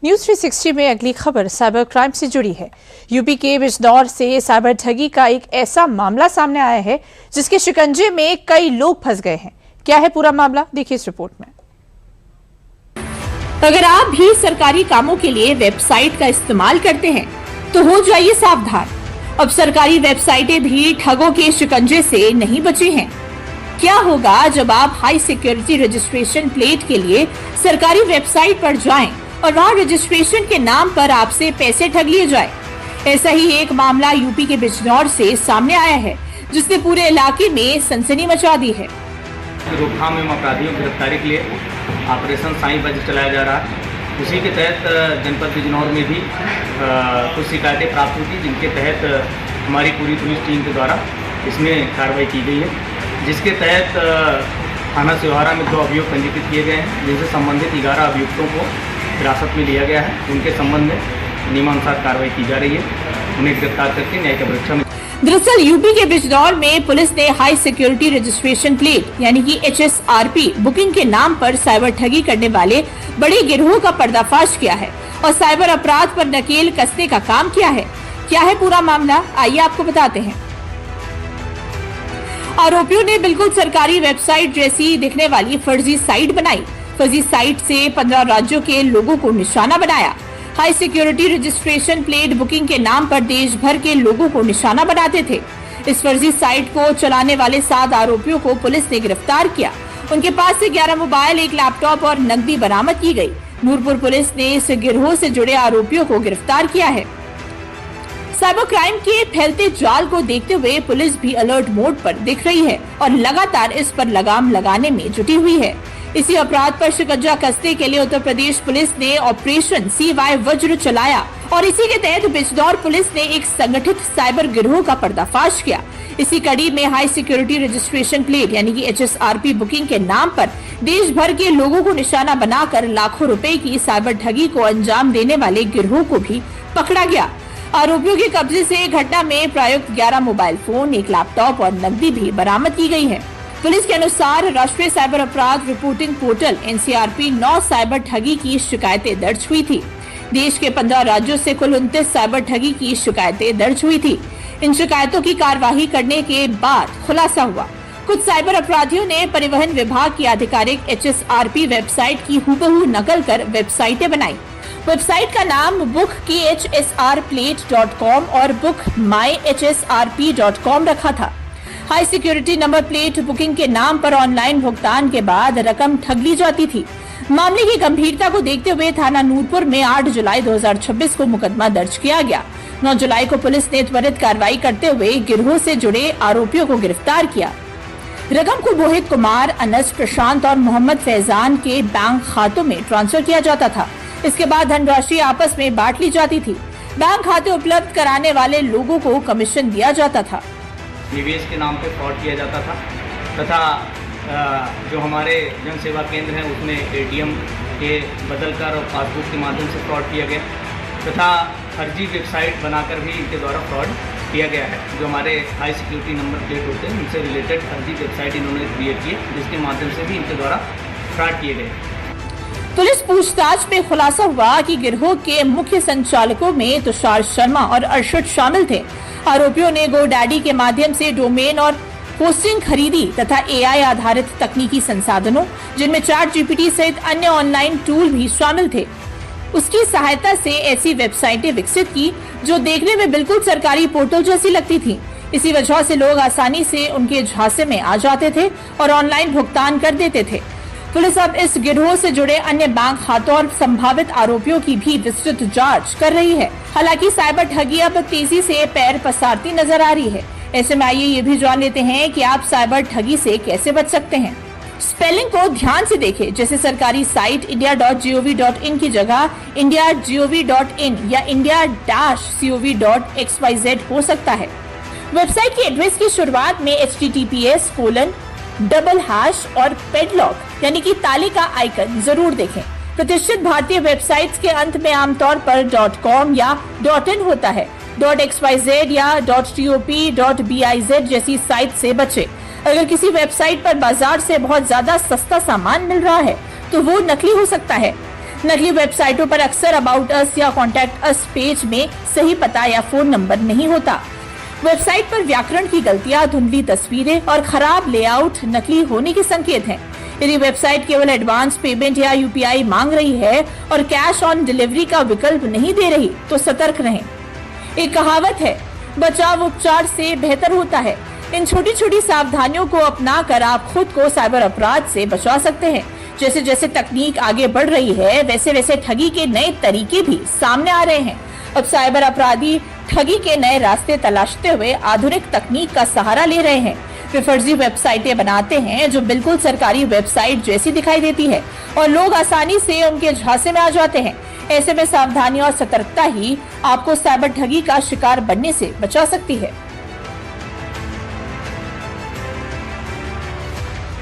News 360 में अगली खबर साइबर क्राइम से जुड़ी है। यूपी के बिजनौर से साइबर ठगी का एक ऐसा मामला सामने आया है जिसके शिकंजे में कई लोग फंस गए हैं। क्या है पूरा मामला, देखिए इस रिपोर्ट में। अगर आप भी सरकारी कामों के लिए वेबसाइट का इस्तेमाल करते हैं तो हो जाइए सावधान। अब सरकारी वेबसाइटें भी ठगों के शिकंजे से नहीं बची हैं। क्या होगा जब आप हाई सिक्योरिटी रजिस्ट्रेशन प्लेट के लिए सरकारी वेबसाइट पर जाएं और वहां रजिस्ट्रेशन के नाम पर आपसे पैसे ठग लिए जाए। ऐसा ही एक मामला यूपी के बिजनौर से सामने आया है जिसने पूरे इलाके में सनसनी मचा दी है। रोकथाम एवं अपराधियों की गिरफ्तारी के लिए ऑपरेशन साईं वज्र चलाया जा रहा है। उसी के तहत जनपद बिजनौर में भी कुछ शिकायतें प्राप्त हुई थी, जिनके तहत हमारी पूरी पुलिस टीम के द्वारा इसमें कार्रवाई की गई है, जिसके तहत थाना सिवहारा में 2 अभियोग पंजीकृत किए गए हैं, जिनसे संबंधित 11 अभियुक्तों को हिरासत में लिया गया है। उनके संबंध में नियमानुसार कार्रवाई की जा रही है। उन्हें गिरफ्तार करके न्यायिक परीक्षा में। दरअसल यूपी के बिजनौर में पुलिस ने हाई सिक्योरिटी रजिस्ट्रेशन प्लेट यानी कि HSRP बुकिंग के नाम पर साइबर ठगी करने वाले बड़े गिरोह का पर्दाफाश किया है और साइबर अपराध पर नकेल कसने का काम किया है। क्या है पूरा मामला, आइए आपको बताते हैं। आरोपियों ने बिल्कुल सरकारी वेबसाइट जैसी दिखने वाली फर्जी साइट बनाई। फर्जी साइट से 15 राज्यों के लोगों को निशाना बनाया। High security registration plate booking के नाम पर देश भर के लोगों को निशाना बनाते थे। इस फर्जी साइट को चलाने वाले 7 आरोपियों को पुलिस ने गिरफ्तार किया। उनके पास से 11 मोबाइल, 1 लैपटॉप और नकदी बरामद की गई। नूरपुर पुलिस ने इस गिरोह से जुड़े आरोपियों को गिरफ्तार किया है। साइबर क्राइम के फैलते जाल को देखते हुए पुलिस भी अलर्ट मोड पर दिख रही है और लगातार इस पर लगाम लगाने में जुटी हुई है। इसी अपराध पर शिकंजा कसने के लिए उत्तर प्रदेश पुलिस ने ऑपरेशन CY वज्र चलाया और इसी के तहत बिजनौर पुलिस ने एक संगठित साइबर गिरोह का पर्दाफाश किया। इसी कड़ी में हाई सिक्योरिटी रजिस्ट्रेशन प्लेट यानी कि HSRP बुकिंग के नाम पर देश भर के लोगों को निशाना बनाकर लाखों रुपए की साइबर ठगी को अंजाम देने वाले गिरोह को भी पकड़ा गया। आरोपियों के कब्जे से घटना में प्रयुक्त 11 मोबाइल फोन, 1 लैपटॉप और नकदी भी बरामद की गई है। पुलिस के अनुसार राष्ट्रीय साइबर अपराध रिपोर्टिंग पोर्टल NCRP 9 साइबर ठगी की शिकायतें दर्ज हुई थी। देश के 15 राज्यों से कुल 29 साइबर ठगी की शिकायतें दर्ज हुई थी। इन शिकायतों की कार्यवाही करने के बाद खुलासा हुआ, कुछ साइबर अपराधियों ने परिवहन विभाग की आधिकारिक HSRP वेबसाइट की हूबहू नकल कर वेबसाइटें बनाई। वेबसाइट का नाम book.khsrplate.com और bookmyhsrp.com रखा था। High security number plate booking के नाम पर ऑनलाइन भुगतान के बाद रकम ठग ली जाती थी। मामले की गंभीरता को देखते हुए थाना नूरपुर में 8 जुलाई 2026 को मुकदमा दर्ज किया गया। 9 जुलाई को पुलिस ने त्वरित कार्रवाई करते हुए गिरोह से जुड़े आरोपियों को गिरफ्तार किया। रकम को मोहित कुमार, अनस, प्रशांत और मोहम्मद फैजान के बैंक खातों में ट्रांसफर किया जाता था। इसके बाद धनराशि आपस में बांट ली जाती थी। बैंक खाते उपलब्ध कराने वाले लोगों को कमीशन दिया जाता था। निवेश के नाम पे फ्रॉड किया जाता था तथा जो हमारे जन सेवा केंद्र हैं उसमें ATM के बदलकर और पासबुक के माध्यम से फ्रॉड किया गया तथा फर्जी वेबसाइट बनाकर भी इनके द्वारा फ्रॉड किया गया है। जो हमारे हाई सिक्योरिटी नंबर प्लेट होते हैं उनसे रिलेटेड फर्जी वेबसाइट इन्होंने क्रिएट की, जिसके माध्यम से भी इनके द्वारा फ्रॉड किए गए। पुलिस पूछताछ में खुलासा हुआ कि गिरोह के मुख्य संचालकों में तुषार शर्मा और अर्शद शामिल थे। आरोपियों ने GoDaddy के माध्यम से डोमेन और होस्टिंग खरीदी तथा AI आधारित तकनीकी संसाधनों, जिनमें ChatGPT सहित अन्य ऑनलाइन टूल भी शामिल थे, उसकी सहायता से ऐसी वेबसाइटें विकसित की जो देखने में बिल्कुल सरकारी पोर्टल जैसी लगती थी। इसी वजह से लोग आसानी से उनके झांसे में आ जाते थे और ऑनलाइन भुगतान कर देते थे। पुलिस अब इस गिरोह से जुड़े अन्य बैंक खातों और संभावित आरोपियों की भी विस्तृत जांच कर रही है। हालांकि साइबर ठगी अब तेजी से पैर पसारती नजर आ रही है। ऐसे में आइए ये भी जान लेते हैं कि आप साइबर ठगी से कैसे बच सकते हैं। स्पेलिंग को ध्यान से देखें, जैसे सरकारी साइट india.gov.in की जगह india.gov.in या india-cov.xyz हो सकता है। वेबसाइट की एड्रेस की शुरुआत में https:// और पेडलॉक यानी कि ताले का आइकन जरूर देखें। प्रतिष्ठित भारतीय वेबसाइट्स के अंत में आमतौर पर .com या .in होता है। .xyz या .top.biz जैसी साइट से बचे। अगर किसी वेबसाइट पर बाजार से बहुत ज्यादा सस्ता सामान मिल रहा है तो वो नकली हो सकता है। नकली वेबसाइटों पर अक्सर अबाउट अस या कॉन्टैक्ट अस पेज में सही पता या फोन नंबर नहीं होता। वेबसाइट पर व्याकरण की गलतियां, धुंधली तस्वीरें और खराब लेआउट नकली होने के संकेत हैं। यदि वेबसाइट केवल एडवांस पेमेंट या यूपीआई मांग रही है और कैश ऑन डिलीवरी का विकल्प नहीं दे रही तो सतर्क रहें। एक कहावत है, बचाव उपचार से बेहतर होता है। इन छोटी छोटी सावधानियों को अपना कर आप खुद को साइबर अपराध से बचा सकते हैं। जैसे जैसे तकनीक आगे बढ़ रही है वैसे वैसे ठगी के नए तरीके भी सामने आ रहे हैं। अब साइबर अपराधी ठगी के नए रास्ते तलाशते हुए आधुनिक तकनीक का सहारा ले रहे हैं। वे फर्जी वेबसाइटें बनाते हैं जो बिल्कुल सरकारी वेबसाइट जैसी दिखाई देती है और लोग आसानी से उनके झांसे में आ जाते हैं। ऐसे में सावधानी और सतर्कता ही आपको साइबर ठगी का शिकार बनने से बचा सकती है।